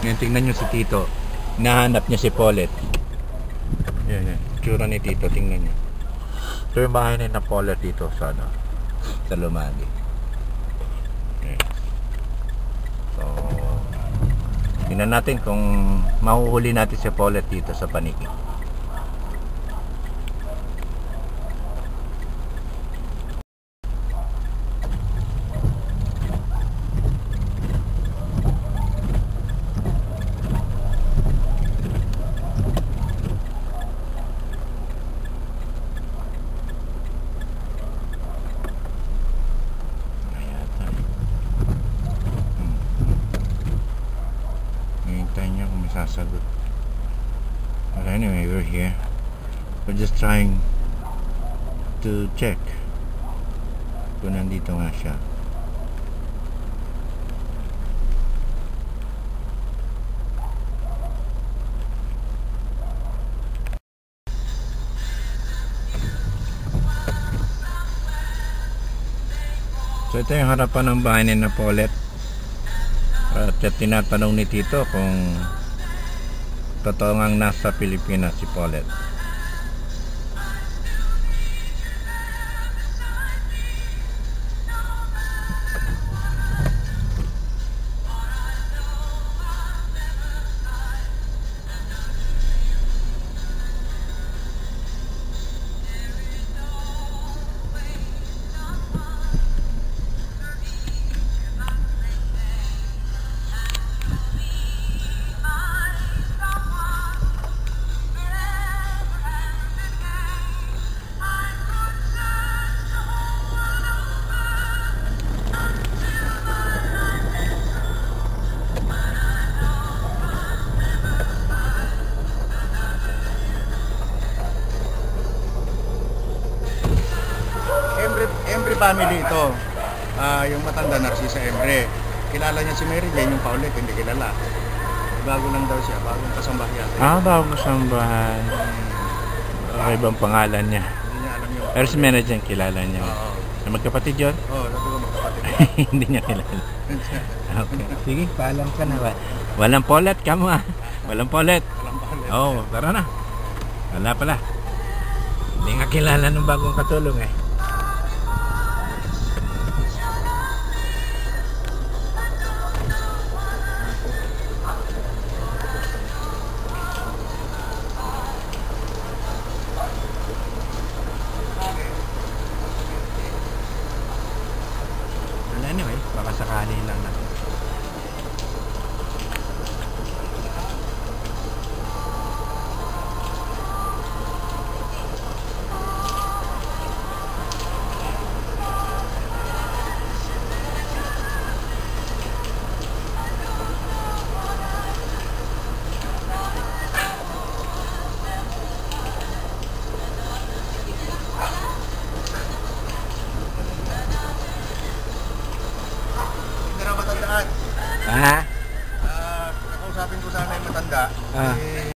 Ngayon, tingnan nyo si Tito. Nahanap niya si Paulette. Yan, yan. Tsura ni Tito, tingnan nyo. Ito yung bahay ni na Paulette dito sa, ano, sa Lumali. Yan. So, tingnan natin kung mahuhuli natin si Paulette dito sa Paniki. Sasagot. But anyway, we're here. We're just trying to check kung nandito nga siya. So ito yung harapan ng bahay ni na Paulette. At tinatanong ni Tito kung totoo ngang nasa Pilipinas si Paulette. Family ito, yung matanda Narcisa Emre. Kilala niya si Mary Jane, yung Paulette hindi kilala. Bago lang daw siya, bagong kasambahay yata. Bagong kasambahay. Ibang pangalan niya. Hindi niya alam yung Pero si Mary Jane kilala niya. Magkapatid yun? Oo, sabi ko magkapatid. Hindi niya kilala. Okay. Sige, paalam ka na. Walang Paulette ka mo Walang Paulette. Oo, tara na. Wala pala. Hindi nga kilala ng bagong katulong Anyway, baka sakali lang natin.